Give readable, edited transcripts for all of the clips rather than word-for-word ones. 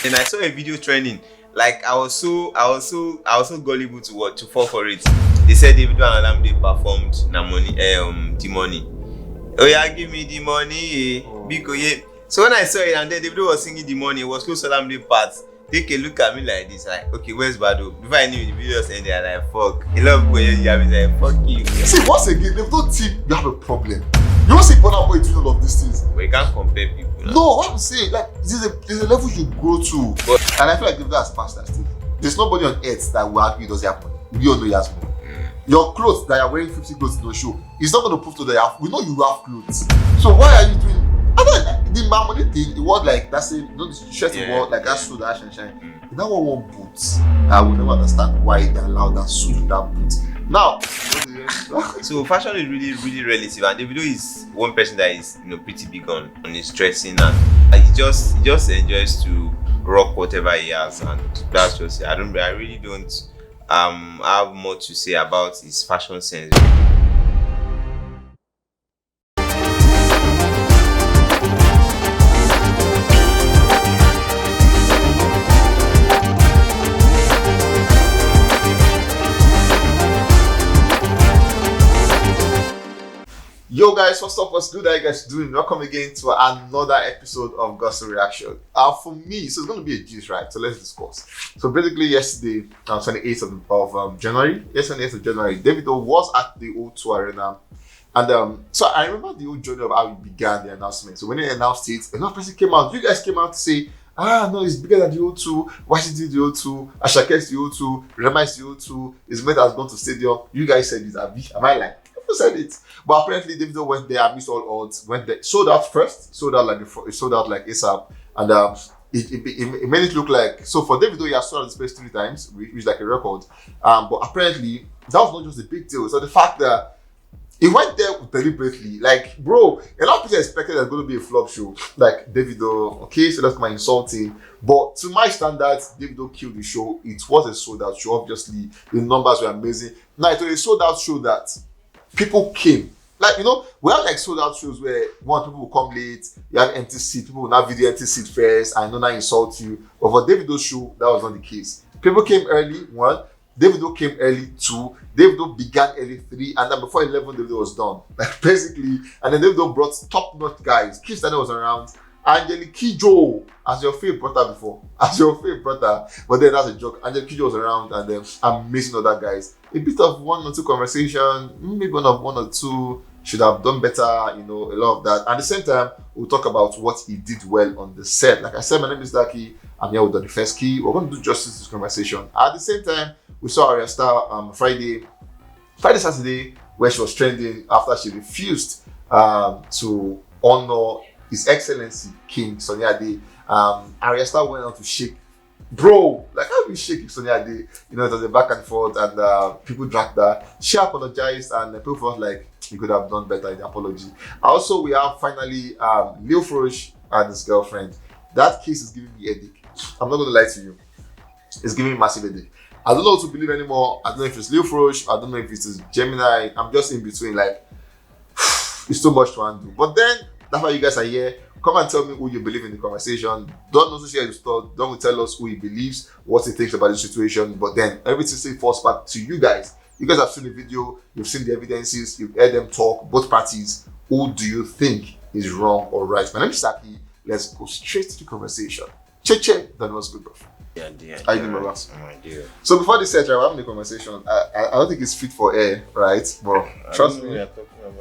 And I saw a video trending. Like I was so gullible to what to fall for it. They said Davido and Alamde performed the money. Oh yeah, give me the money, because yeah. So when I saw it and then Davido was singing the money, it was close to Alamde part. Take a look at me like this, like, okay, where's Bado? Before I knew the video was ending, I'm like, fuck. A lot of people just have me like, fuck you. See, once again, if don't think you have a problem. You don't see Burna Boy doing all of these things. But you can't compare people. No, what I'm saying, like, there's a level you grow to. But, and I feel like Davido has passed that stage. There's nobody on earth that will argue he doesn't have money. We all know he has money. Your clothes that you're wearing 50 clothes in the show, it's not going to prove to that you have. We know you have clothes. So why are you doing? I don't the money thing. The word like that's it. You know the shirt word like that suit that shine. That one boots. I will never understand why they allow that suit that boots. Now, so fashion is really relative, and Davido is one person that is pretty big on his dressing, and he just enjoys to rock whatever he has, and that's just it. I really don't have more to say about his fashion sense. Yo guys, what's up? What's good? How you guys doing? Welcome again to another episode of Gossip Reaction. For me, so it's going to be a gist, right? So let's discuss. So basically yesterday, 28th of January, yes, 28th of January, Davido was at the O2 Arena. And so I remember the whole journey of how it began, the announcement. So when they announced it, another person came out. You guys came out to say, no, it's bigger than the O2. Why should do the O2? Ashake's the O2. Rema is the O2. His mate has gone to stadium. You guys said it. Am I lying? People said it. But apparently Davido went there amidst all odds. Went there, sold out first. Sold out like ASAP. And it made it look like, so for Davido, he has sold out the space 3 times, which is like a record. But apparently that was not just a big deal. So the fact that he went there deliberately, like, bro, a lot of people expected there's going to be a flop show, like Davido. Okay, so that's my insulting. But to my standards, Davido killed the show. It was a sold out show. Obviously, the numbers were amazing. Now, it was a sold out show that people came. Like, we have like sold out shows where people will come late, you have empty seat, people will not video empty seat first, and not insult you. But for Davido's show, that was not the case. People came early, 1. Davido came early, 2. Davido began early, 3. And then before 11, Davido was done. Like, basically. And then Davido brought top-notch guys. Keith Stanley was around. Angelique Kidjo, as your favorite brother before. As your favorite brother. But then that's a joke. Angelique Kidjo was around, and then amazing other guys. A bit of 1 or 2 conversation, maybe 1 or 2 should have done better, a lot of that. At the same time, we'll talk about what he did well on the set. Like I said, my name is Daki. I'm here with the first key. We're going to do justice to this conversation. At the same time, we saw Ayra Starr Friday, Saturday, where she was trending after she refused to honor His Excellency King Sunny Ade. Ayra Starr went on to shake. Bro, like how we shake Sunny Ade? It was a back and forth, and people dragged her. She apologized, and people felt like he could have done better in the apology. Also, we have finally Lil Frosh and his girlfriend. That case is giving me a headache. I'm not going to lie to you. It's giving me massive headache. I don't know what to believe anymore. I don't know if it's Lil Frosh. I don't know if it's Gemini. I'm just in between. Like, it's too much to undo. But then, that's why you guys are here. Come and tell me who you believe in the conversation. Don't also share your thoughts. Don't tell us who he believes, what he thinks about the situation. But then, everything still falls back to you guys. You guys have seen the video. You've seen the evidences. You've heard them talk. Both parties. Who do you think is wrong or right? My name is Saki. Let's go straight to the conversation. Che, that was good, bro. Yeah. I do my best. Oh, dear. So before this set, we're having the conversation. I don't think it's fit for air, right? But trust me. We are talking about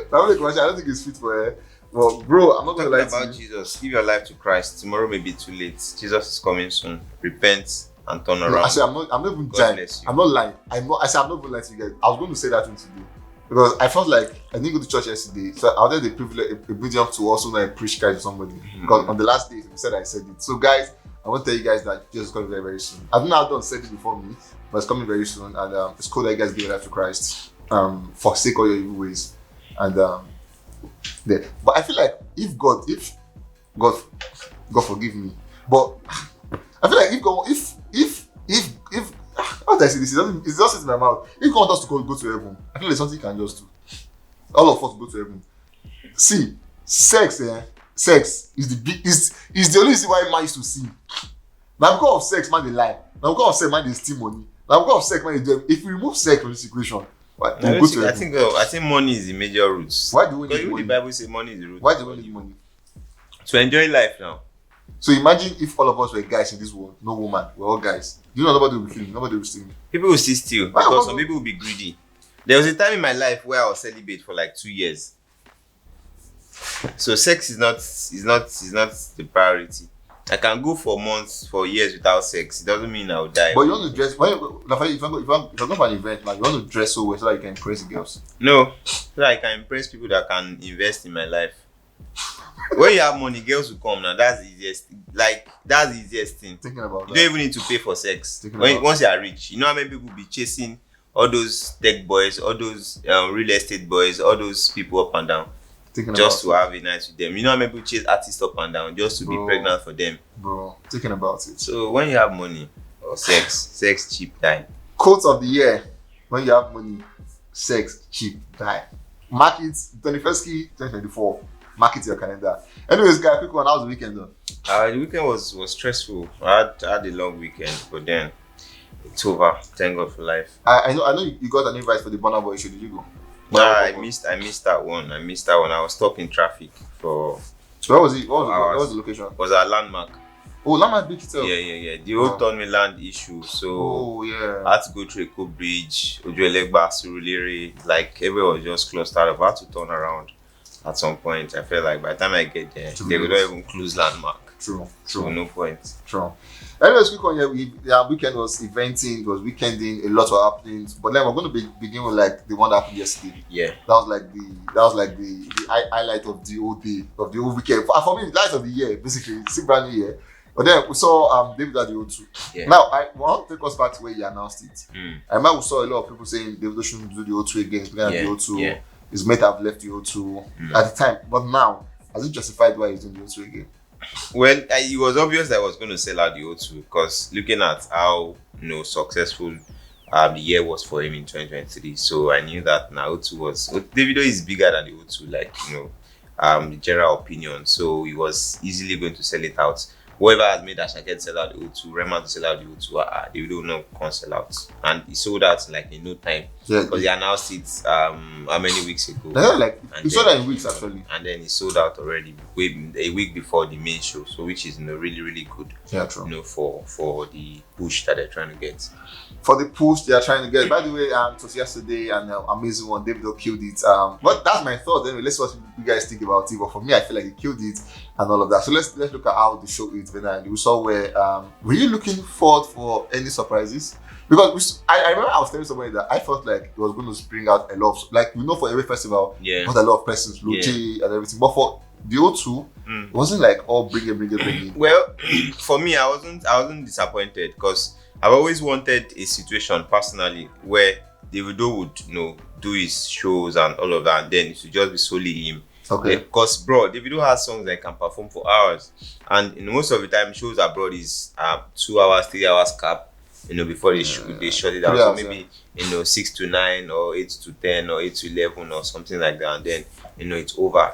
We're having the conversation. I don't think it's fit for air. Well, bro, I'm not gonna lie about to you. Jesus. Give your life to Christ. Tomorrow may be too late. Jesus is coming soon. Repent and turn around. I said I'm not even God lying. bless you. I'm not lying. I said I'm not even lying to you guys. I was going to say that thing today because I felt like I didn't go to church yesterday, so I wanted the privilege, a medium to also like preach Christ to somebody. Because on the last day, we said I said it. So guys, I want to tell you guys that Jesus is coming very, very soon. I don't know how Don said it before me, but it's coming very soon, and it's cool that you guys give your life to Christ. Forsake all your evil ways, and there. But I feel like if God forgive me, but I feel like if how do I say this? It's just in my mouth. If God wants us to go to heaven, I feel like something he can just do. All of us go to heaven. See, sex, sex is the only reason why man used to sing. Now because of sex, man they lie. Now because of sex, man they steal money. Now because of sex, man they do. If we remove sex from this equation, what? I think money is the major root. Why do we because need money? The Bible says money is the root. Why do we need money? To enjoy life now. So imagine if all of us were guys in this world, no woman, we're all guys. Do you know nobody will be killing, nobody will steal me. People will still steal because some people will be greedy. There was a time in my life where I was celibate for like 2 years. So sex is not the priority. I can go for months, for years without sex. It doesn't mean I'll die. But you want to dress, if I go for an event, man, you want to dress so well so that you can impress the girls. No, so that I can impress people that can invest in my life. When you have money, girls will come now. That's the easiest. That's the easiest thing. Thinking about you don't even need to pay for sex. Once you are rich, you know how many people will be chasing all those tech boys, all those real estate boys, all those people up and down, just to have a night with them. You know how many people chase artists up and down just to be pregnant for them. Bro, thinking about it. So when you have money, sex cheap, die. Quote of the year: when you have money, sex cheap, die. Mark it 21st key 2024. Mark it to your calendar. Anyways, guys, quick one. How was the weekend though? The weekend was stressful. I had a long weekend, but then it's over. Thank God for life. I know you got an invite for the Burna Boy show. Did you go? I missed that one. I was stuck in traffic for. Where was it? What was the location? It was a Landmark. Oh, Landmark Beach itself. Yeah. The old Thornway land issue. So I had to go through a Eco Bridge, Ojuelegba, Surulere. Like everyone was just clustered up. I had to turn around. At some point, I felt like by the time I get there, they would not even close Landmark. True. So no point. True. Anyways, quick one here. Weekend was eventing, it was weekending, a lot were happening. But then we're going to begin with like the one that happened yesterday. Yeah. That was like the highlight of the whole day, of the whole weekend. For me, the highlight of the year, basically, it's a brand new year. But then we saw Davido O2. Yeah. Now I want to take us back to where he announced it. I remember we saw a lot of people saying Davido shouldn't do the O2 again, he's playing at the O2. Yeah. His mate have left the O2 at the time, but now has it justified why he's doing the O2 again? Well, it was obvious that I was going to sell out the O2 because looking at how successful the year was for him in 2023, so I knew that now Davido is bigger than the O2, the general opinion. So he was easily going to sell it out. Whoever has made Ashake sell out the O2, Rema to sell out the O2, they will not can sell out. And he sold out in no time. Because he announced it how many weeks ago? He sold out in weeks actually. And then he sold out already a week before the main show. So which is really, really good. Yeah, true. For the push that they're trying to get. For the push they are trying to get. By the way, it was yesterday and amazing one. Davido killed it. But that's my thought. Anyway, let's see what you guys think about it. But for me, I feel like he killed it and all of that. So let's look at how the show is. We saw where were you looking forward for any surprises? Because I remember I was telling somebody that I felt like it was going to spring out a lot of, for every festival, not a lot of persons, Luchi and everything. But for the O2, it wasn't like all bring it. Well, for me, I wasn't disappointed because I've always wanted a situation personally where Davido would do his shows and all of that, and then it should just be solely him. Okay. Because Davido has songs that can perform for hours, and most of the time shows abroad is 2 hours, 3 hours cap. Before they shut it down. So maybe 6 to 9 or 8 to 10 or 8 to 11 or something like that, and then it's over.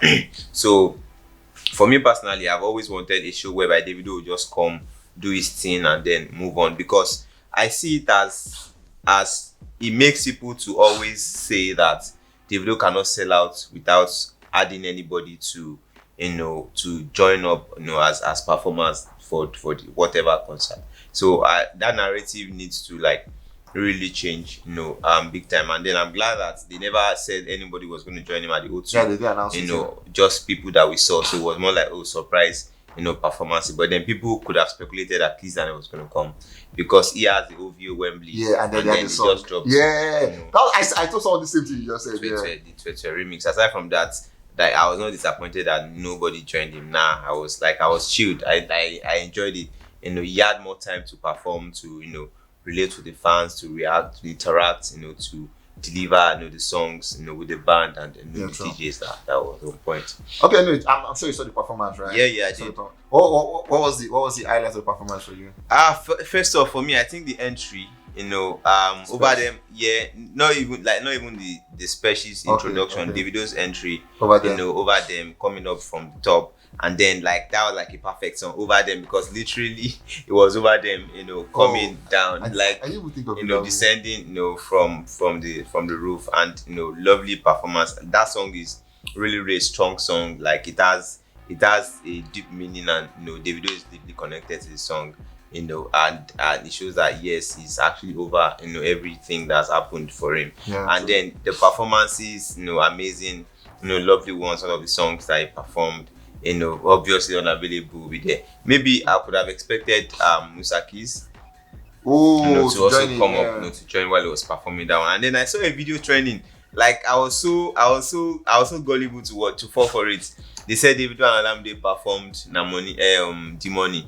So for me personally, I've always wanted a show whereby Davido will just come, do his thing, and then move on, because I see it as it makes people to always say that Davido cannot sell out without adding anybody to join up as performers for the whatever concert. So that narrative needs to really change big time. And then I'm glad that they never said anybody was going to join him at the O2. Yeah, they did announce it. Just people that we saw. So it was more like surprise performance. But then people could have speculated at least that it was going to come because he has the OVO Wembley. Yeah, and then he just dropped. Yeah, I told someone the same thing you just said. The Twitter remix. Aside from that, I was not disappointed that nobody joined him. I was chilled. I enjoyed it. He had more time to perform, to relate to the fans, to react, to interact, to deliver the songs with the band and the DJs. That was on point. Okay, anyway, I'm sure you saw the performance, right? Yeah, I did. What was the highlight of the performance for you? First off, for me, I think the entry, over them, not even the specials introduction, Davido's entry, over them coming up from the top. and then like that was like a perfect song over them, because literally it was over them, coming down, I didn't even think of it. descending, from the roof, and lovely performance. That song is really really strong song. Like it has a deep meaning, and Davido is deeply connected to the song. And it shows that yes, he's actually over everything that's happened for him. Yeah, and then the performances, amazing, lovely ones. Some of the songs that he performed, obviously unavailable with there. Maybe I could have expected Musakis to also come up, to join while he was performing that one. And then I saw a video trending. Like I was so gullible to fall for it. They said Davido and Olamide performed the money.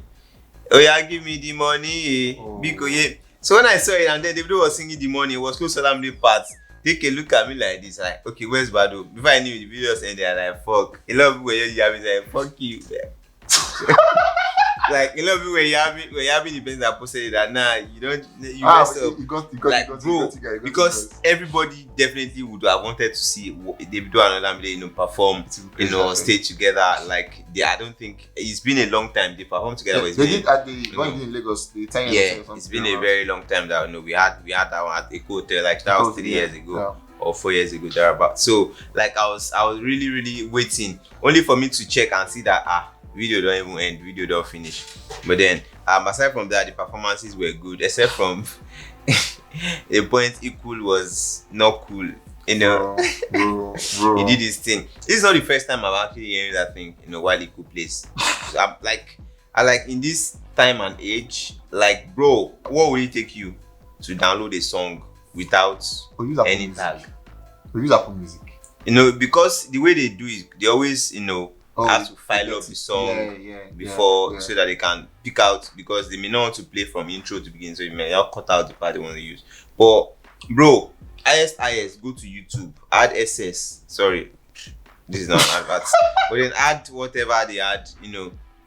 Oh yeah, give me the money, because yeah. So when I saw it, and then Davido was singing the money, it was close to Olamide part. Take a look at me like this, like, okay, where's Bado? Before I knew the video just ended, I'm like, fuck. A lot of people were just yapping, like, fuck you. Like, a lot of people were yapping the person that posted it, that you messed up. You got, because everybody definitely would have wanted to see Davido and Olamide, perform, stay together. Like, I don't think, it's been a long time they performed together. They did at the one in Lagos, the time. Yeah, it's been a very long time that we had that one at Eco Hotel, like that was 3 years ago. Or 4 years ago, thereabout. So like I was really really waiting, only for me to check and see that video don't even end, video don't finish. But then aside from that, the performances were good, except from the point Equal was not cool. Bro. He did his thing. This is not the first time I've actually heard that thing, while Equal plays. So I like in this time and age, like, bro, what will it take you to download a song without any tag? We use Apple Music. Because the way they do it, they always, have to file up the song before, so that they can pick out, because they may not want to play from intro to begin, so you may not cut out the part they want to use. But bro, IS, go to YouTube, add SS. Sorry, this is not an advert. But then add whatever they add,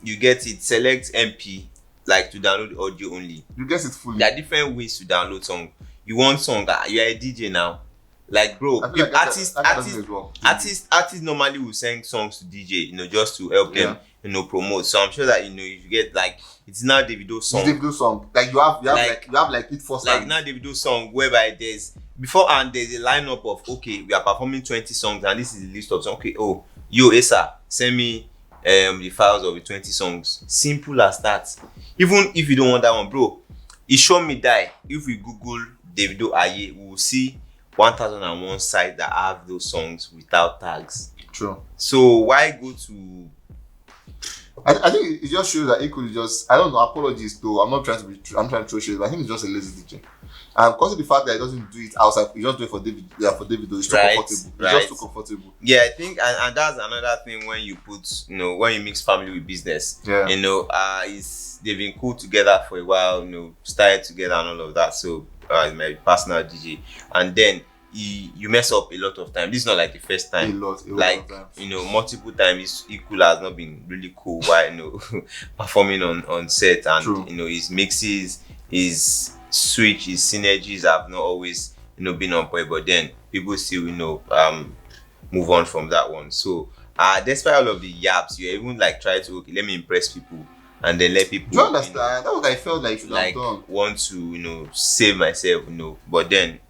you get it. Select MP, like to download audio only. You get it fully. There are different ways to download song. You want song, you are a DJ now. Like, bro, artists normally will send songs to DJ, just to help them, promote. So I'm sure that if you get, like, it's now Davido song. It's Davido song. Like you have like it for like now Davido song, whereby there's a lineup of, okay, we are performing 20 songs and this is the list of songs. Okay, yo Esa, send me the files of the 20 songs. Simple as that. Even if you don't want that one, bro, it sure me die. If we Google Davido Aye, we will see 1001 sites that have those songs without tags. True. So why go to? I think it just shows that it could just, I don't know, apologies though. I'm trying to throw shit, but I think it's just a lazy DJ. And because of the fact that he doesn't do it outside, he just do it for David. Yeah, for David, it's too comfortable. It's just too comfortable. Yeah, I think, and that's another thing when you put, when you mix family with business. Yeah. They've been cool together for a while. Started together and all of that. So it's my personal DJ, and then you mess up a lot of time. This is not like the first time. A lot of times. Multiple times. Equal has not been really cool while performing on set, and True. His mixes, his switch, his synergies have not always been on point. But then people still move on from that one. So despite all of the yaps, you even like try to, okay, let me impress people. And then let people. Do you understand? That's what I felt like should have done. Want to save myself, but then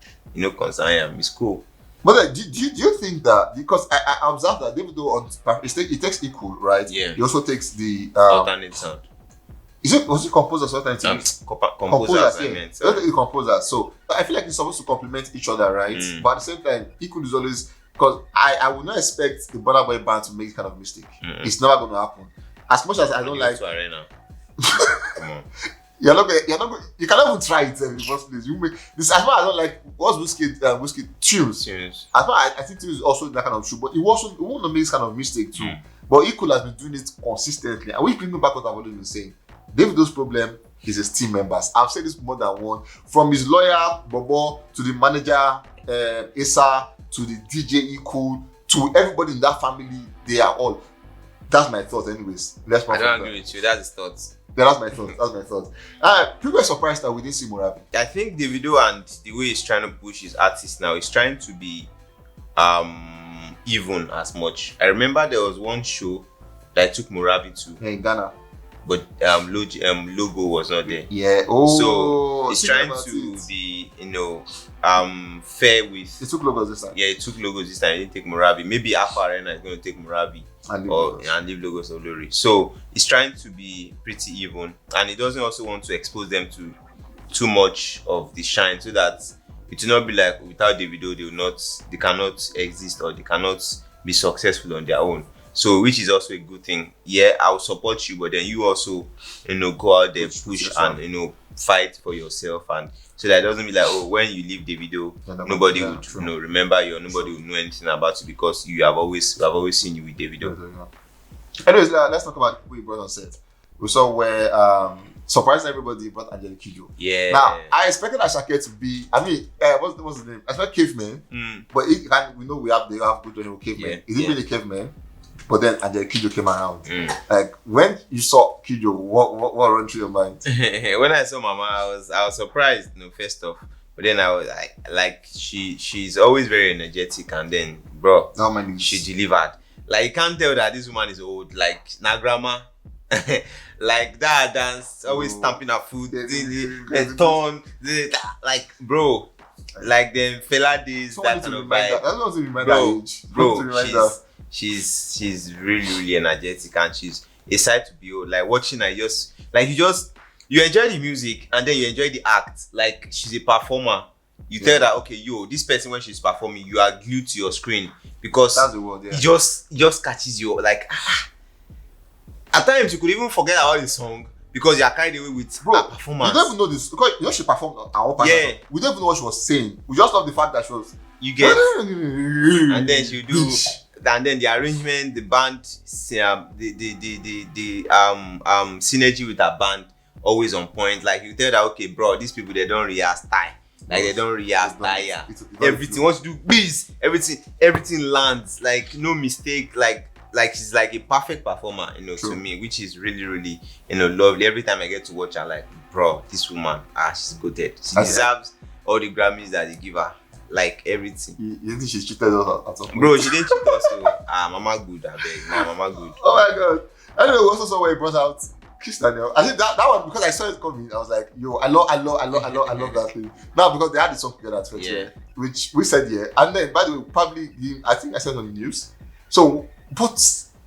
concern I am, it's cool. But do you think that, because I observed that Davido it takes Equal, right? Yeah. He also takes the alternate sound. Was it composers or something? Composers, yeah. The composers. So I feel like it's supposed to complement each other, right? But at the same time, Equal is always, because I would not expect the Burna Boy band to make this kind of mistake. It's never going to happen. As much as I don't like O2 Arena. Come on. You cannot even try it in the first place. You make this, as much as I don't like what's whiskey tunes. As far I think tunes is also that kind of true, but it won't make this kind of mistake too. But Equal has been doing it consistently, and we bring back what I've always been saying. Davido's problem is his team members. I've said this more than one. From his lawyer Bobo to the manager Esa to the DJ Equal to everybody in that family, they are all. That's my thoughts, anyways. I don't agree with you. That's his thoughts. Yeah, that's my thoughts. People were surprised that we didn't see Morabi. I think Davido, and the way he's trying to push his artists now, he's trying to be even as much. I remember there was one show that took Morabi to, Yeah, in Ghana. but logo was not there. Yeah. So it's trying about to it. be, fair with. It took logos this time. Yeah, it took logos this time. It didn't take Morabi. Maybe Aqua Arena is going to take Morabi and leave logos of Lori. So it's trying to be pretty even, and it doesn't also want to expose them to too much of the shine, so that it will not be like without Davido they cannot exist, or they cannot be successful on their own. So which is also a good thing. Yeah, I will support you, but then you also go out there, push and fight for yourself, and so that it doesn't be like, oh, when you leave Davido, nobody would remember you, or nobody would know anything about you, because we have always seen you with Davido. Anyways, let's talk about what you brought on set. We saw where surprised everybody but Angelique Kidjo. Yeah. Now I expected Asake to be. I mean, what's the name? I expect Caveman, but we know they have good with Caveman. Yeah. He didn't really Caveman, but then Angelique Kidjo came around. Like when you saw Kidjo, what ran through your mind? When I saw Mama, I was surprised. First off, but then I was like she's always very energetic, and then bro, she delivered. Like you can't tell that this woman is old. Like na grandma. Like that dance, always stamping her foot, the tone, like bro, like them fella days, that kind of vibe. Bro, she's really energetic, and she's a sight to behold. Like watching her, you enjoy the music, and then you enjoy the act. Like she's a performer. You tell that, okay, this person, when she's performing, you are glued to your screen, because that's the word. Yeah. It just catches you, like. At times you could even forget about the song because you are carried away with her performance. We don't even know this, because she performed our own. Yeah. We don't even know what she was saying. We just love the fact that she was. You get, and then she do, and then the arrangement, the band, the synergy with her band always on point. Like you tell that, okay, bro, these people, they don't rehearse style. Like they don't rehearse style. Everything once you do biz, everything lands. Like no mistake. Like she's like a perfect performer, to me, which is really, really, lovely. Every time I get to watch her, like, bro, this woman, she's goated. She deserves all the Grammys that they give her, like everything. You think she's cheated us at some point? Bro, she didn't cheat us, so Mama good, I beg. Mama good. Oh my god! Anyway, we also saw where he brought out Kiss Daniel. I think that one, because I saw it coming, I was like, yo, I love that thing. Now because they had the song together at first, which we said and then by the way, probably I think I said it on the news. So. But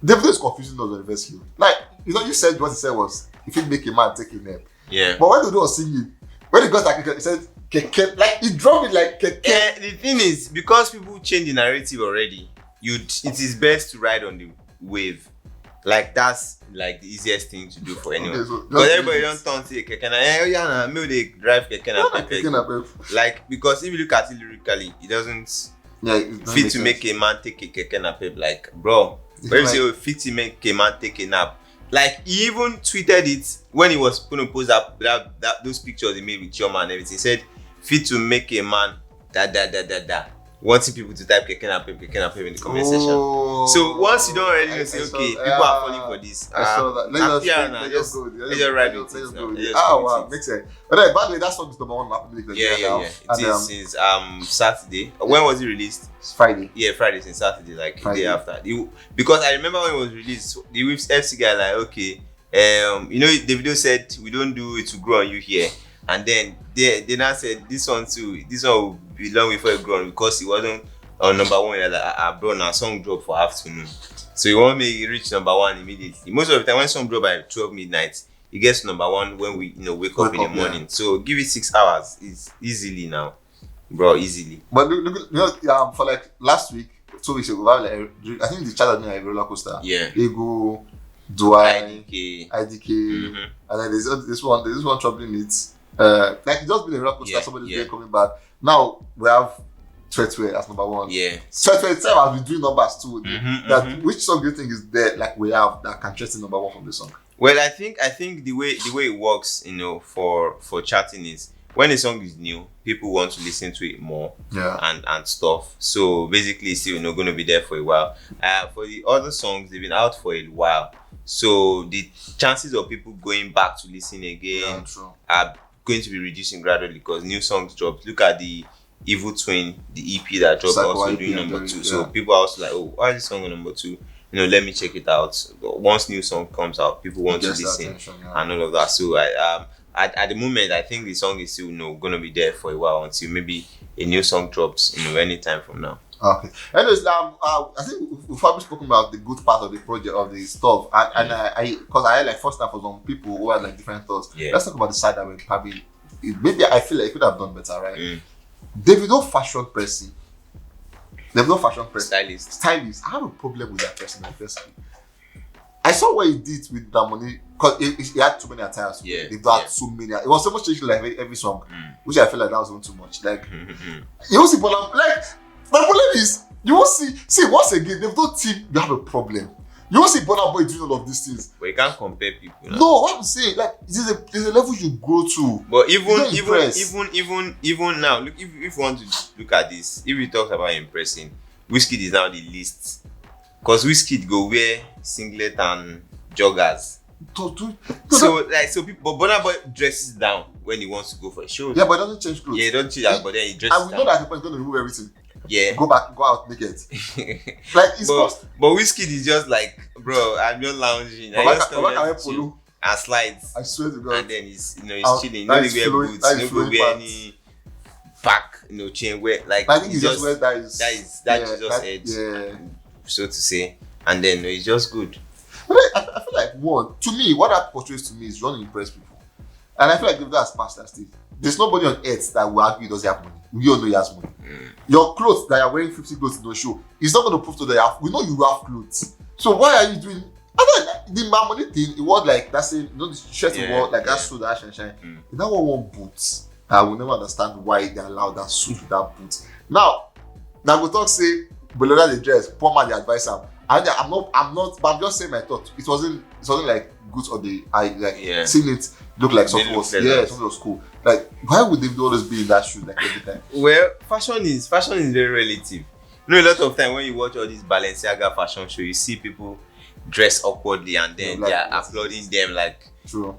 Davido is confusing us on the first view. Like, you said what he said was, if you make a man take a nap. Yeah. But when Davido was singing, when he got that, he said, keke, like, he dropped it like keke. Yeah, the thing is, because people change the narrative already, it is best to ride on the wave. Like, that's like the easiest thing to do for anyone. Because everybody don't turn to keke. Maybe they drive keke. Like, because if you look at it lyrically, it doesn't. Yeah, fit to make a man take a keke nap. Like, bro, when you say fit to make a man take a nap, like he even tweeted it when he was going to post that those pictures he made with your man and everything. He said fit to make a man wanting people to type keke nap in the comment section. So once you don't already say, okay, people are falling for this. I saw that. Let's just go. Let's just ride with it. Wow, makes sense. But by the way, that song is number one rap music. Yeah. It is since Saturday. When was it released? It's Friday. Yeah, Friday since Saturday, like the day after. Because I remember when it was released, the FC guy like, okay, Davido said we don't do it to grow on you here. And then they now said this one will be long before it grown, because it wasn't on number one. Like, bro, now song drop for afternoon, so you won't make it reach number one immediately. Most of the time when song drop by 12 midnight, it gets to number one when we wake up in the morning. Yeah. So give it 6 hours. It's easily now, bro, easily. But look, for like last week, 2 weeks ago, I think the chat had been like a roller coaster. Yeah. Ego, Duai, IDK, and then there's this one troubling it. Like it's just been a roller coaster. Somebody's there coming back. Now we have Tripeat as number one. Yeah. Tripeat itself has been doing numbers too. Which song do you think is there? Like we have that can chase number one from the song. Well, I think the way it works, for charting is when a song is new, people want to listen to it more. Yeah. And stuff. So basically, it's still going to be there for a while. For the other songs, they've been out for a while. So the chances of people going back to listen again are going to be reducing gradually because new songs drop. Look at the Evil Twin, the EP that dropped, also doing number 2. So people are also like, oh, why is this song on number 2? let me check it out. Once new song comes out, people want to listen and all of that. So at the moment, I think the song is still gonna be there for a while until maybe a new song drops anytime from now. Okay. Anyways, I think we've probably spoken about the good part of the project, of the stuff, and because I had like first time for some people who had like different thoughts. Yeah. Let's talk about the side that we probably maybe I feel like it could have done better, right? Davido fashion person. Davido fashion person. Stylist. I have a problem with that person. Firstly, I saw what he did with that money because he had too many attires. Yeah. Davido had so many. It was so much changing like every song, which I feel like that was even too much. Like you see, but like. My problem is, you won't see once again, they've not team, you have a problem. You won't see Burna Boy doing all of these things. But you can't compare people. No, what I'm saying, like, there's a level you go to. But even now, look, if you want to look at this, if we talk about impressing, Wizkid is now the least. Because Wizkid go wear singlet and joggers. So people, but Burna Boy dresses down when he wants to go for a show. Yeah, but it doesn't change clothes. Yeah, he doesn't change that, but then he dresses down. And we know that people is going to remove everything. Yeah. Go out naked. Like it's but Wizkid is just like, bro, I'm just lounging. And slides. I swear to God. And then he's chilling. No wear boots. No go wear any pack, chain wear. Like I think he just wears that is just edge. Yeah. So to say. And then it's just good. But I feel like to me, what that portrays to me is you want to impress people. And I feel like if that's past that stage, there's nobody on earth that will argue he doesn't have money. We all know he has money. Your clothes that you're wearing 50 clothes in the show, it's not going to prove to that we know you have clothes. So why are you doing? I don't the money thing. It was like that's it. The shirt wore like that suit that shine. That one boots. I will never understand why they allow that suit with that boots. Now we talk say below the dress, poor man the advisor. I'm not. But I'm just saying my thought. It wasn't like good or seeing it look like something was something was cool. Like why would they always be in that shoe like every time? Well, fashion is very relative. A lot of time when you watch all these Balenciaga fashion show, you see people dress awkwardly and then they are applauding them like. True.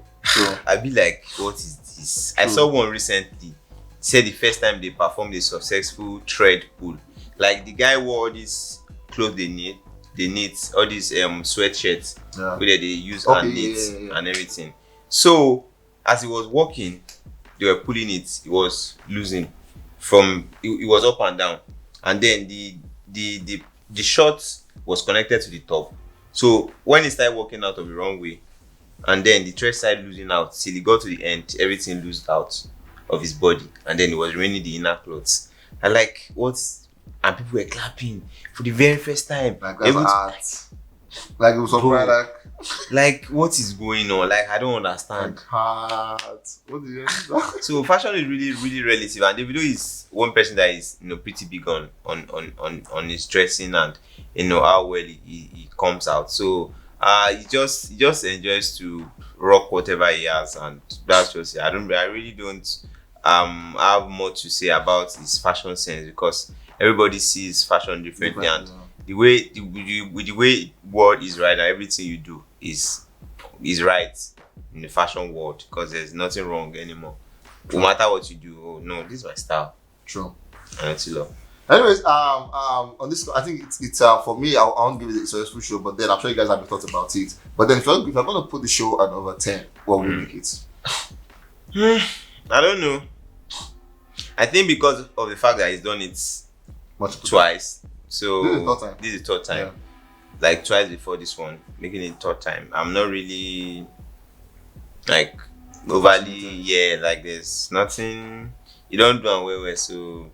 I be like, what is this? True. I saw one recently. Said the first time they performed a successful thread pull, like the guy wore this clothes they knit all these sweatshirts where they use and knit and everything. So as he was walking, they were pulling it. He was losing it was up and down, and then the short was connected to the top. So when he started walking out of the wrong way, and then the thread started losing out till he got to the end, everything loosed out of his body, and then it was remaining the inner clothes. And like and people were clapping for the very first time. Like that's art. Like it was something like what is going on? Like I don't understand. Like art. What do you mean? So fashion is really, really relative, and Davido is one person that is pretty big on his dressing and how well he comes out. So he just enjoys to rock whatever he has, and that's just it. I really don't have more to say about his fashion sense because everybody sees fashion differently, and the way world is right, and everything you do is right in the fashion world because there's nothing wrong anymore. No matter what you do, oh no, this is my style. True. And it's love. Anyways, on this, I think it's for me. I won't give it a successful show, but then I'm sure you guys have thought about it. But then if I'm gonna put the show at over 10, what will make it? I don't know. I think because of the fact that he's done it twice. So this is the third time. Yeah. Like twice before this one, making it third time. I'm not really like overly like there's nothing. You don't do well, so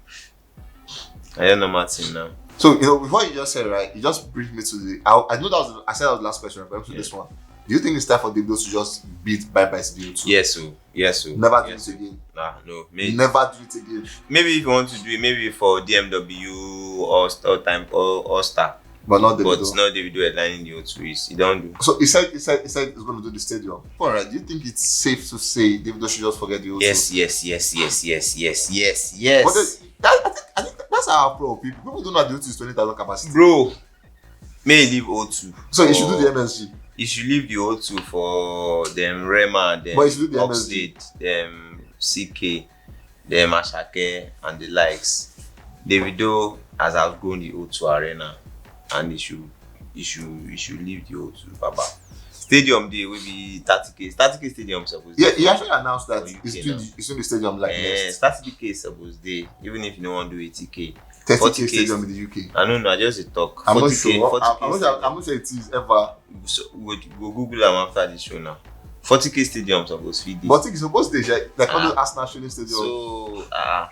I don't know Martin now. So before you just said right, you just brings me to the. I know I said that was the last question. But to this one, do you think it's time for Davido to just beat Bye Bye Studio 2? Yes, so. Never do it again. No. Maybe. Never do it again. Maybe if you want to do it, maybe for DMW or Starr. But not Davido. But it's not Davido headlining the O2. He don't do. So he said he's going to do the stadium. Alright, do you think it's safe to say Davido should just forget the O2? Yes. But I think that's our problem. People don't know the O2 is 20,000 capacity. Bro, may he leave O2. So he should do the MSG. You should leave the O2 for them Rema, them Oxlade, them CK, them Ashake, and the likes. Davido has outgrown the O2 Arena, and he you should leave the O2, Baba. Stadium day will be 30K. 30K stadium supposed. Yeah, he actually announced that For UK it's doing now. it's doing the stadium like next. 30K supposed day. Even if you don't want to do 80K. 30K 40K stadium in the UK. I don't know. I just a talk. I'm not 40K. sure. 40K. I'm not sure it is ever. So we'll Google them after the show now. 40K stadium supposed feed this. But I think it's supposed to be like all those Arsenal training stadium. So at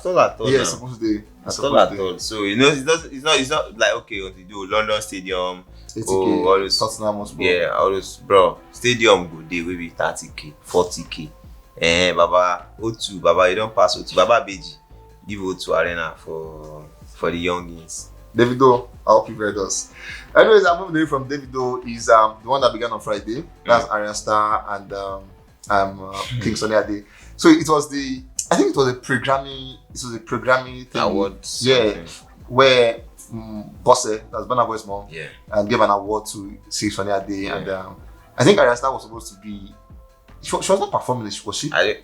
all. Yeah, now. it's supposed to be. At all. So it's not like okay, what you do London Stadium. 80K, all those, Tottenham Hotspur. yeah, all those, bro. Stadium go day will be 30K, 40K. Baba O2, Baba you don't pass O2. Baba Beji, give O2 Arena for the youngins. Davido, I hope you read us. Anyways, I'm moving away from Davido. Is the one that began on Friday. That's Ayra, Starr and King Sunny Ade. So it was I think it was a programming thing. Awards. Yeah, something. where Bosse, that's Burna Boy's mom, Yeah. and gave an award to King Sunny Ade, and I think Ayra Starr was supposed to be. She was not performing, was she? I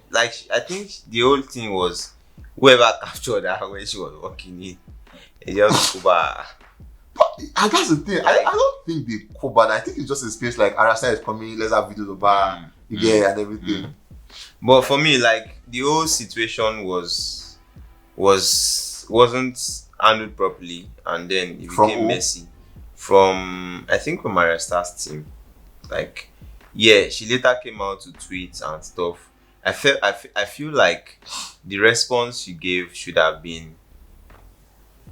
think the whole thing was whoever captured her when she was walking in. It just Kuba. And that's the thing. I don't think they covered. I think it's just a space like Ayra Starr is coming. Let's have videos of her, and everything. But for me, like the whole situation wasn't handled properly, and then it became messy. From I think from Ayra Starr's team, like yeah, she later came out to tweet and stuff. I feel like the response she gave should have been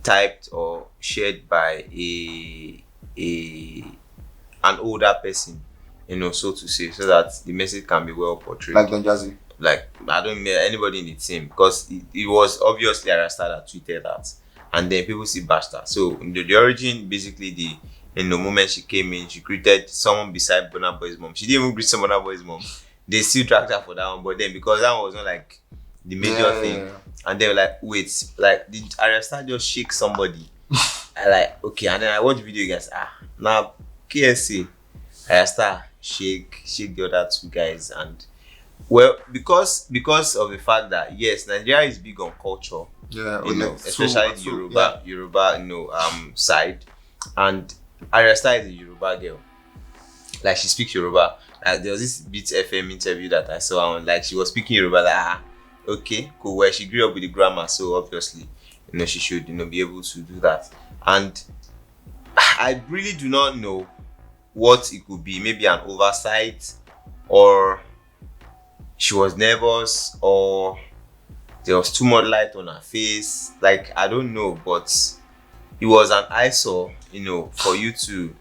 typed or shared by an older person, so to say, so that the message can be well portrayed. Like Don Jazzy. Like I don't mean anybody in the team, because it was obviously Ayra Starr that tweeted that, and then people see bashed her. So the origin, basically the moment she came in, she greeted someone beside Burna Boy's mom. She didn't even greet Burna Boy's mom. They still dragged her for that one, but then because that one was not like the major thing, and they were like, wait, like did Ayra Starr just shake somebody? I like okay, and then I watch the video guys. Now KSA Ayra Starr shake the other two guys, and well, because of the fact that yes, Nigeria is big on culture, especially the Yoruba side, and Ayra Starr is a Yoruba girl, like she speaks Yoruba. Like there was this Beat FM interview that I saw on, like she was speaking Yoruba, like okay, cool. Where she grew up with the grammar, so obviously, she should be able to do that. And I really do not know what it could be. Maybe an oversight, or she was nervous, or there was too much light on her face. Like I don't know, but it was an eyesore, for you to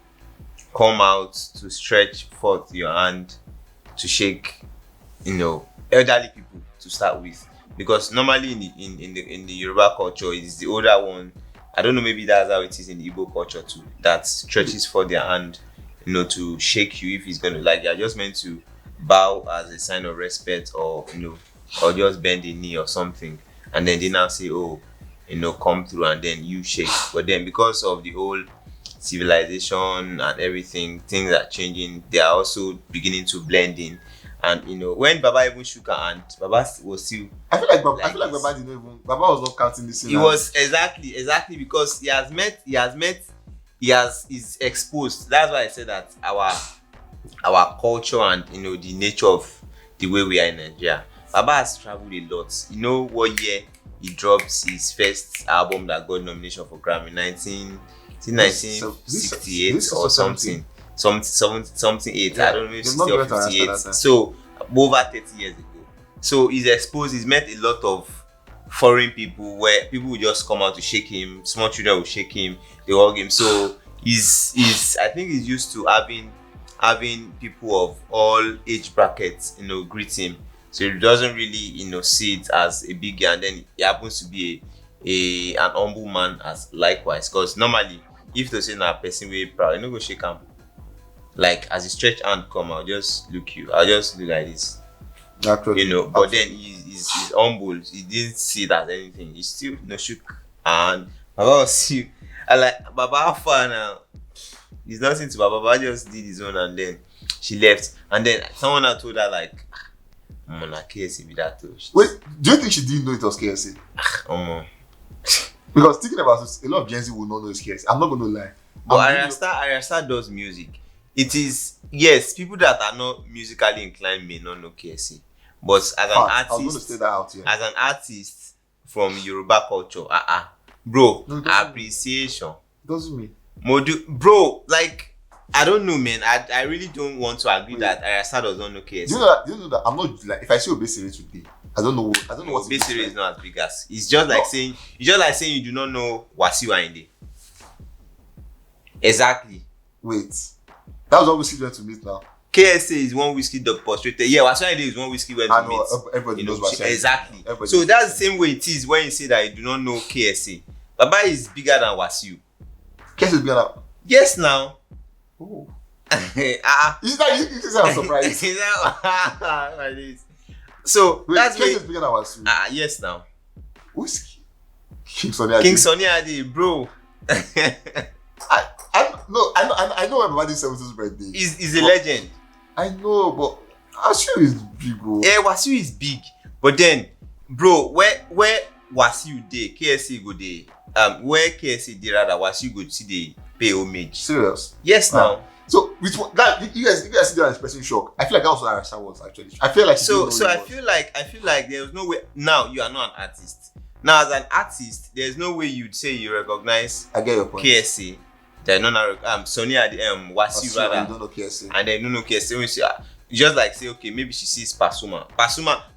come out to stretch forth your hand to shake, elderly people to start with, because normally in the Yoruba culture it is the older one. I don't know, maybe that's how it is in the Igbo culture too, that stretches for their hand, to shake you if it's gonna, like you're just meant to bow as a sign of respect, or or just bend the knee or something, and then they now say, oh, come through, and then you shake. But then because of the whole civilization and everything, things are changing. They are also beginning to blend in, and when Baba even shook her hand, Baba was still. I feel like Baba didn't even. Baba was not counting this. He was exactly because he's exposed. That's why I said that our culture and the nature of the way we are in Nigeria. Baba has traveled a lot. What year he dropped his first album that got nomination for Grammy? 1968 or something. Something 8. I don't know if 60 or 58. So over 30 years ago. So he's exposed. He's met a lot of foreign people where people will just come out to shake him. Small children will shake him. They hug him. So he's I think he's used to having people of all age brackets, greet him. So he doesn't really, see it as a big guy, and then he happens to be an humble man as likewise. Because normally, if to say a person way proud, go shake him. Like as he stretch hand come, I'll just look you. I'll just look like this. Actually, But then he's humble. He didn't see it as anything. He still shook, and Baba was still. I like Baba how far now. It's nothing to Baba. Baba just did his own, and then she left. And then someone had told her like, "Mona KSC be that too." Wait, do you think she didn't know it was KSC? Because thinking about it, a lot of Gen Z will not know it's KSC. I'm not going to lie. But Ayra Starr does music. It is, yes, people that are not musically inclined may not know KSA. But as an I was going to artist, say that out here. as an artist from Yoruba culture, bro, No, it doesn't appreciation. Doesn't mean. Bro, like, I don't know, man. I really don't want to agree that Ayra Starr does not know KSA. Do you know that I'm not like, if I see Obesere today, I don't know what Obesere is not as big as. It's just like saying you do not know Wasiu Ayinde. Exactly. Wait, that was what Whiskey went to meet now. KSA is one whiskey dog frustrated. Yeah, Wasiu Ayinde is one whiskey went I to know meet. everybody knows Wasiu Ayinde. Exactly. Everybody So knows that's the same way it is when you say that you do not know KSA. Baba is bigger than Wasiu. KSA is bigger than. Yes, now. Oh. Is that you say I'm surprised? Is that like this? So Wait, that's KSA why. is bigger than Wasiu. Yes, now. Whiskey. King Sunny Ade. King Sunny Ade, bro. I know everybody's 70th birthday. He's a legend. I know, but Wasiu is big, bro. Yeah, Wasiu is big, but then, bro, where Wasiu dey, KSA go dey. Where KSA dey rather, Wasiu go see dey pay homage. Serious? Yes, now. So with that, you guys see that expressing shock. I feel like that was what Ayra Starr was actually. I feel like I feel like there was no way. Now you are not an artist. Now as an artist, there's no way you'd say you recognize. I get your point. KSA. They're not Sonny Wasiu rather. You don't know KSA. And then no KSA. When you say, you just like say, okay, maybe she sees Pasuma.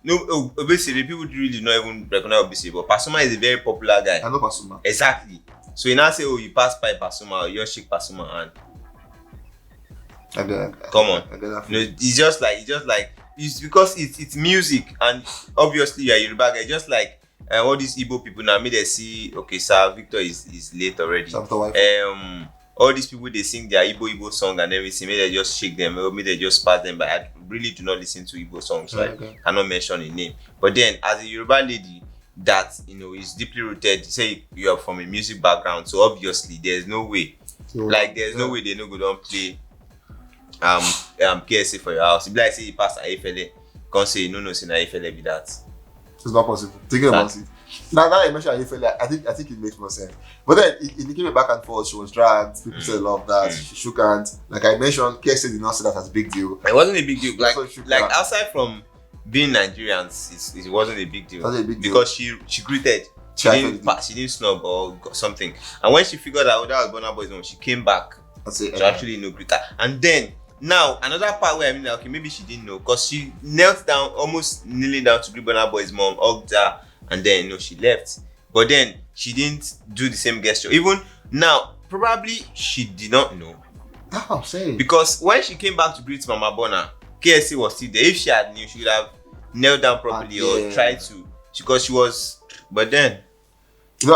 No, obviously people really don't even recognize Obesere, but Pasuma is a very popular guy. I know Pasuma. Exactly. So you now say, oh, you pass by Pasuma, or you just shake Pasuma hand. Come on. It's just like it's because it's music, and obviously you're a Yoruba guy. Just like all these Igbo people now, they see, okay, Sir Victor is late already. All these people, they sing their Igbo song and everything. Maybe they just shake them, or maybe they just pass them. But I really do not listen to Igbo songs, so I cannot mention a name. But then, as a Yoruba lady that is deeply rooted, say you are from a music background, so obviously there's no way, no way they no go don't play KSA for your house. If like say you pass Ayefele, can't say no say na Ayefele be that. It's not possible. Thinking about it. Now that I mentioned Ayefele, I think it makes more sense. But then it became a back and forth. She was dragged. People said love that. She shook hands. Like I mentioned, KSA did not see that as a big deal. It wasn't a big deal. Like outside from being Nigerians, it wasn't a big deal. It wasn't a big deal. Because she greeted. She didn't snub or something. And when she figured out that was Burna Boy's mom, she came back to actually greet her. And then now another part where I mean, okay, maybe she didn't know because she knelt down, almost kneeling down to greet Burna Boy's mom, hugged her, and then she left. But then she didn't do the same gesture. Even now, probably she did not know. That's what I'm saying. Because when she came back to greet Mama Bona, KSA was still there. If she had knew, she would have knelt down properly or tried to, because she was. But then, a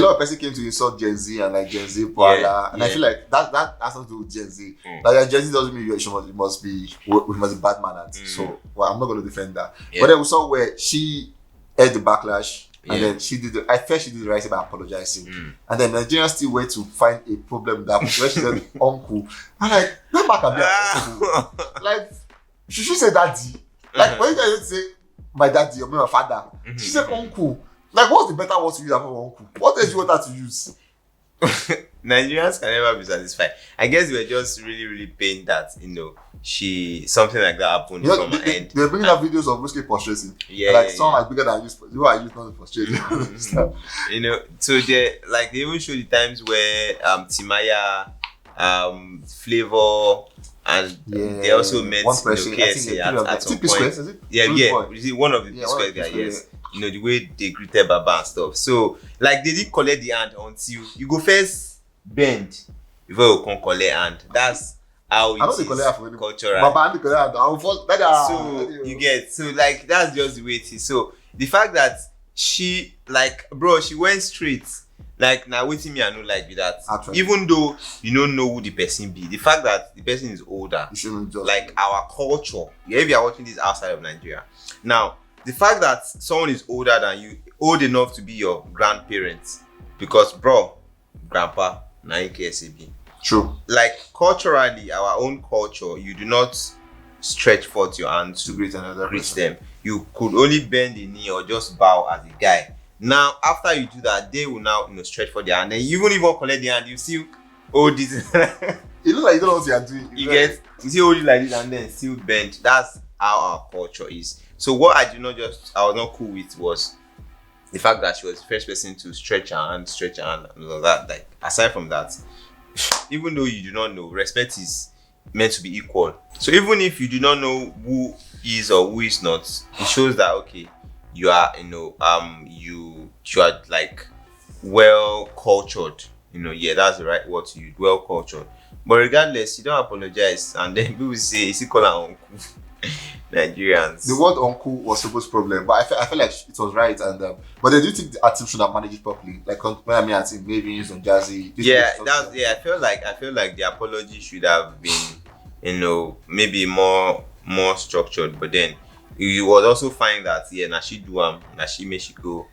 lot of people came to insult Gen Z and like Gen Z Paula, and I feel like that has something to do with Gen Z. Like Gen Z doesn't mean you must be bad mannered. So I'm not going to defend that. But then we saw where she had the backlash, and then she did. I felt she did the right thing by apologizing, and then Nigerians still wait to find a problem that where she said uncle. I'm like, that back can be uncle. Like she should say daddy. Like when you guys say my daddy or my father, she said uncle. Like, what's the better word to use for uncle? What else do you want her to use? Nigerians can never be satisfied. I guess we're just really, really pained that something like that happened from her end. They're bringing up videos of Whiskey frustrating. Someone like bigger than you. You are used not frustrating. So they even show the times where Timaya, Flavor, and they also met KSA at some point. Is it one of the square guys? Yes. The way they greeted Baba and stuff. So, like, they didn't collect the hand until you go first bend before you can collect hand. That's how it is cultural. So, you get, so, like, that's just the way it is. So, the fact that she went straight, like, now waiting me, I know, like, with that. Actually. Even though you don't know who the person be, the fact that the person is older, like, our culture, if you are watching this outside of Nigeria, now, the fact that someone is older than you, old enough to be your grandparents, because grandpa, na KSAB. True. Like culturally, our own culture, you do not stretch forth your hands to greet them. You could only bend the knee or just bow as a guy. Now, after you do that, they will now stretch for their hand. And even if you collect the hand, you still hold this. You look like you don't know what you are doing. You see, hold it like this and then still bend. That's how our culture is. So what I was not cool with was the fact that she was the first person to stretch her hand, and all of that. Like, aside from that, even though you do not know, respect is meant to be equal. So even if you do not know who is or who is not, it shows that okay, you are, you are like well cultured. Yeah, that's the right word to use, well cultured. But regardless, you don't apologize, and then people say, "Is he call her uncle?" Nigerians. The word uncle was supposed problem, but I feel like it was right, and but they do think the team should have managed it properly. Like when I mean, I think maybe use on Jazzy. I feel like the apology should have been, maybe more structured. But then you would also find that now she do now she make she go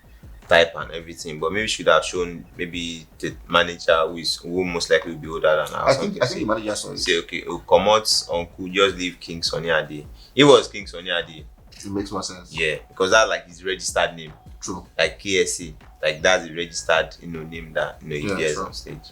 type and everything, but maybe should have shown maybe the manager who most likely will be older than her. I think the manager saw it. Say okay, come out uncle, just leave King Sunny Ade. It was King Sunny Ade. It makes more sense. Yeah, because that's like his registered name. True. Like KSA, like that's the registered name that he bears on stage.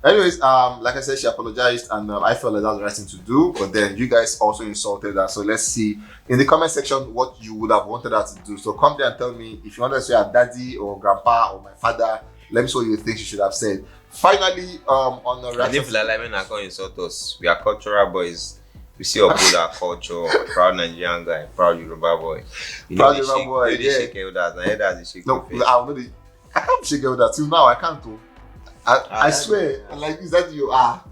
Anyways, like I said, she apologized, and I felt like that was the right thing to do. But then you guys also insulted her. So let's see in the comment section what you would have wanted her to do. So come there and tell me if you want to say her daddy or grandpa or my father. Let me see what you think she should have said. Finally, on the reaction. And if Lalamen are going to insult us, we are cultural boys. We see uphold our culture. Proud Nigerian guy, proud Yoruba boy. Proud Yoruba boy. Yeah. Shake elders. And elders shake no, I can't shake elders till now. I can't do. I swear, like, is that you are?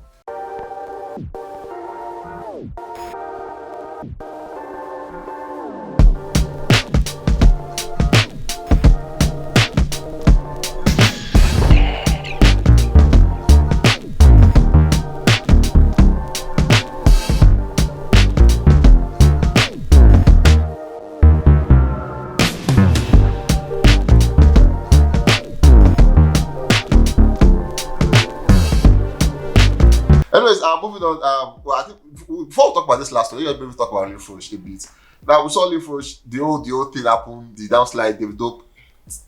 Anyways, moving on. Well, I think before we talk about this last one, let's maybe talk about Leaf Roche a bit. Now we saw Leaf Roche, the old thing happened, the downslide. Davido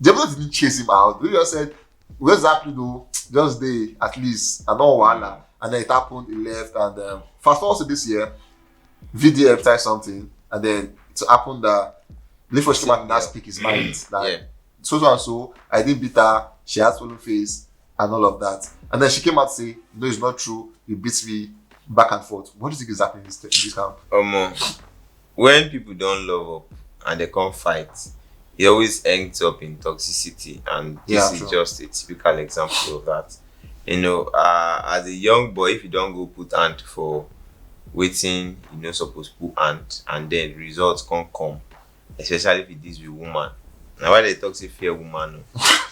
didn't chase him out. They just said, "Where's happening though? Just day at least, and no wahala." And then it happened. He left, and fast forward to this year, VD advertised something, and then it happened that Leaf Roche came out and now speak his mind. That so and so, I didn't beat her. She has swollen face and all of that. And then she came out to say, "No, it's not true. You beat me back and forth." What do you think is happening in this camp? When people don't love up and they can't fight, it always ends up in toxicity, and this is just a typical example of that. As a young boy, if you don't go put hand for waiting, supposed to put hand, and then results can't come, especially if it is with woman. Now why they talk say fear woman?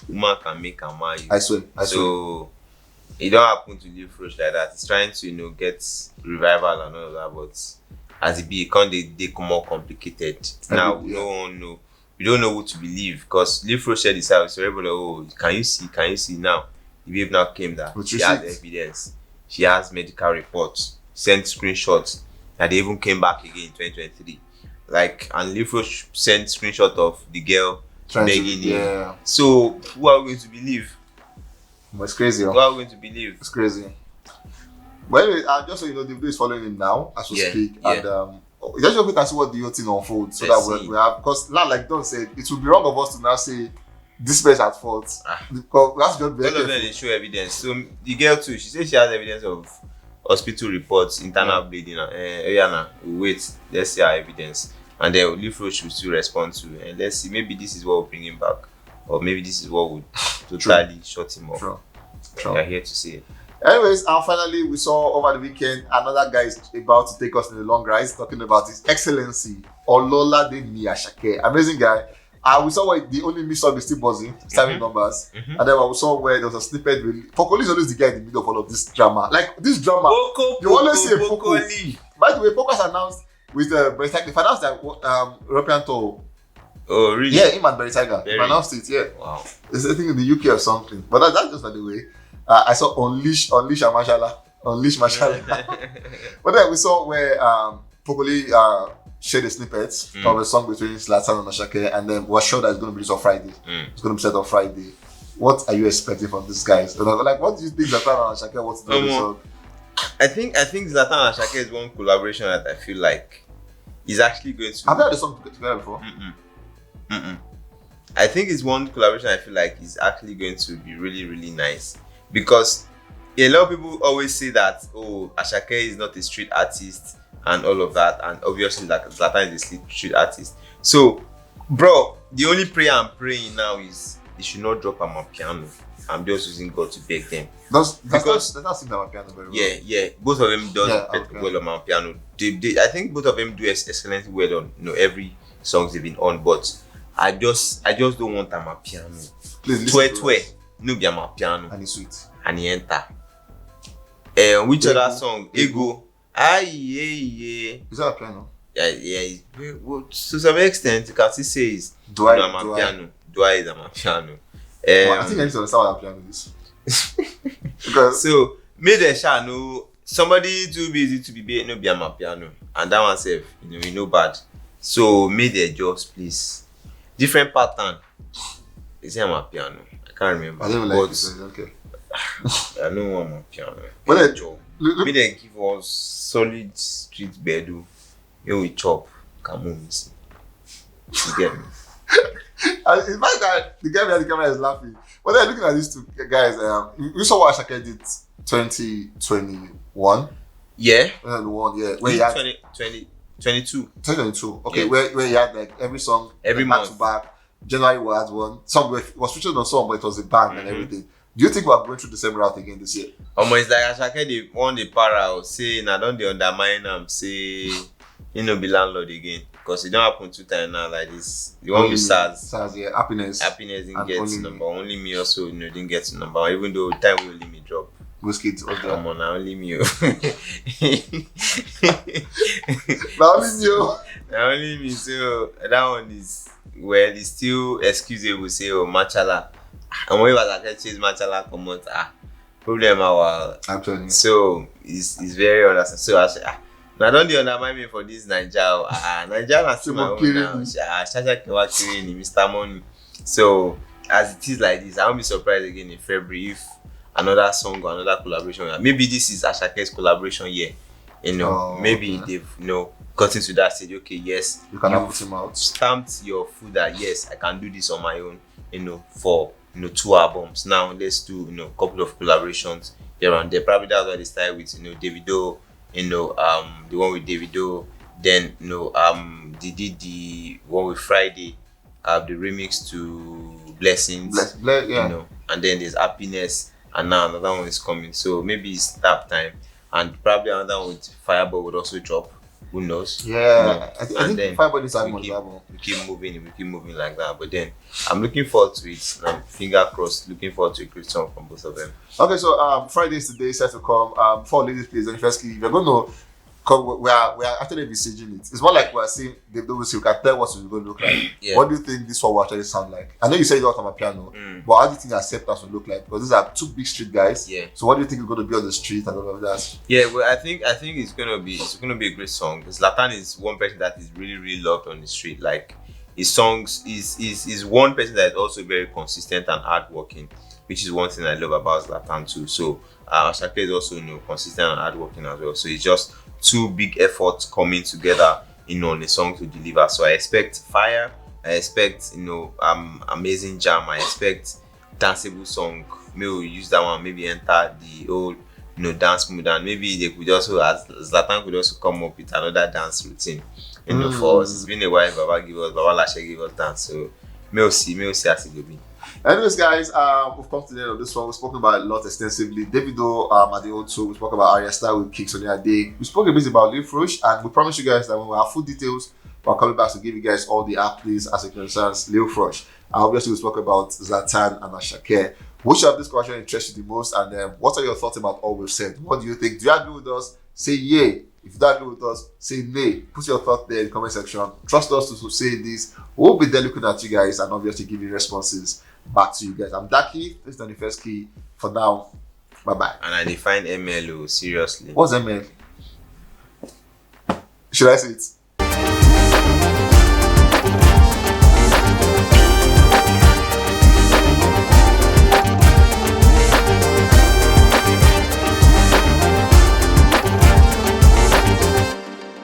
Woman can make a man. I swear. So it don't happen to Leaf Roche like that. It's trying to get revival and all of that, but as it be, they come more complicated. Now we don't know who to believe, because Leaf Roche said this out. So everybody, can you see now? The babe now came that she has evidence, she has medical reports, sent screenshots that they even came back again in 2023. And Leaf Roche sent screenshot of the girl begging him. So who are we going to believe? It's crazy. Who are we going to believe? It's crazy. But anyway, just so you know, Davido is following him now as we speak, and just so we can see what the whole thing unfolds, so that we have, because like Don said, it would be wrong of us to now say this person at fault, because that's just very all of them they show evidence. So the girl too, she says she has evidence of hospital reports, internal bleeding. Wait, let's see our evidence, and then Leaf Roche will still respond to, and let's see, maybe this is what will bring him back, or maybe this is what would totally shut him off. We are here to see it. Anyways, and finally, we saw over the weekend another guy is about to take us in the long ride, talking about His Excellency Ololade Miyashake. Amazing guy. We saw where the only mix up is still buzzing, starting numbers. And then we saw where there was a snippet. Pokoli is always the guy in the middle of all of this drama. Like this drama, you always see a Pokoli. By the way, Poko has announced with Berry If announced that European tour. Oh, really? Yeah, him and Berry Tiger. He announced it, Wow. It's I think in the UK or something. But that's just by the way. I saw Unleash and Mashallah. But then we saw where Pokoli shared a snippet of a song between Zlatan and Ashake, and then was sure that it's going to be released on Friday. It's going to be set on Friday. what are you expecting from these guys? Like, what do you think Zlatan and Asake want to do this song? I think Zlatan and Asake is one collaboration that I feel like is actually going to. Have you heard the song together before? I think it's one collaboration I feel like is actually going to be really, really nice, because a lot of people always say that Asake is not a street artist and all of that, and obviously like Zlatan is a street artist. So, bro, the only prayer I'm praying now is they should not drop Amapiano. I'm just using God to beg them. That's not sing Amapiano very well. Yeah. Both of them do well on Amapiano. I think both of them do excellently well on every songs they've been on, but I just don't want Amapiano. Please Twe no be Amapiano. And it's sweet. And he enter. Which other song? Ego. Yeah. Is that a piano? Yeah. Well, to some extent, you can still say it's Amapiano. Dua is Amapiano. I think I need to understand what a piano is. Because so me the sha no somebody too busy to be no be Amapiano, and that one self we know bad. So me the just please different pattern. Is it Amapiano? I can't remember. I don't like it. Okay. I know Amapiano. But Me they give us solid street bedu. We chop. Come on, missing. You get me? And it's my guy, the guy behind the camera is laughing. But then looking at these two guys, you saw what Asake did 2021? Yeah. Where he had 2022. 2022. Okay, Yeah. where he had like every song Every back month. to back. January we had one. Some was featured on song, but it was a bang and everything. Do you think we're going through the same route again this year? Almost like Asake they won the para say now don't they undermine them say be landlord again, because it don't happen 2 times now like this. The one with SARS, yeah, happiness didn't get only to me. number. Only me also didn't get to number one, even though time will only me drop. Whiskey was there. Come on, now only me. Now only you. Now only me. So that one is it's still excusable. Say Machala, and when was like chase Machala come out problem our Actually. so it's very understand. So I say now don't you undermine me for this Naija. Naija na still my own now. Shasha Kewa Kirini, Mr. Money. So as it is like this, I won't be surprised again in February if another song or another collaboration. Maybe this is Ashake's collaboration year. Maybe they've gotten to that stage. Okay, yes, You can put him out. stamped your foot that yes, I can do this on my own. For 2 albums. Now let's do a couple of collaborations here and there. Probably that's why they started with Davido. The one with Davido. Then they did the one with Friday. The remix to Blessings. Yeah. And then there's Happiness, and now another one is coming. So maybe it's that time, and probably another one with Fireball would also drop. Who knows? Yeah. I think then Fireball is we keep moving like that. But then I'm looking forward to it. Finger crossed, looking forward to a great song from both of them. Okay, so Friday is today set to come. For ladies, please, and firstly, we're going to come. We are actually besieging it. It's more like we're saying they don't see. We can tell what it's going to look like. Yeah. What do you think this one will actually sound like? I know you said you don't have a piano, but how do you think acceptance will look like? Because these are 2 big street guys. Yeah. So what do you think is going to be on the street and all of that? Yeah, well, I think it's gonna be a great song, because Zlatan is one person that is really, really loved on the street. Like his songs is one person that is also very consistent and hardworking, which is one thing I love about Zlatan too. So Asake is also consistent and hardworking as well. So it's just 2 big efforts coming together on a song to deliver. So I expect fire. I expect amazing jam. I expect danceable song. Maybe we'll use that one. Maybe enter the old dance mood, and maybe they could also, as Zlatan could also come up with another dance routine. For us, it's been a while. Baba Lashe give us dance. So we'll see as it will be. Anyways, guys, we've come to the end of this one. We've spoken about a lot extensively. Davido at the O2. We spoke about Ayra, Starr with Kicks on the day. We spoke a bit about Lil Frosh, and we promise you guys that when we have full details, we're coming back to give you guys all the updates as it concerns Lil Frosh. Obviously, we spoke about Zlatan and Asake. Which of this question interests you the most, and what are your thoughts about all we've said? What do you think? Do you agree with us? Say yay. If you don't agree with us, say nay. Put your thought there in the comment section. Trust us to say this. We'll be there looking at you guys and obviously giving responses back to you guys. I'm Daki. This is the first key. For now, bye-bye. And I define MLO seriously. What's ML? Should I say it?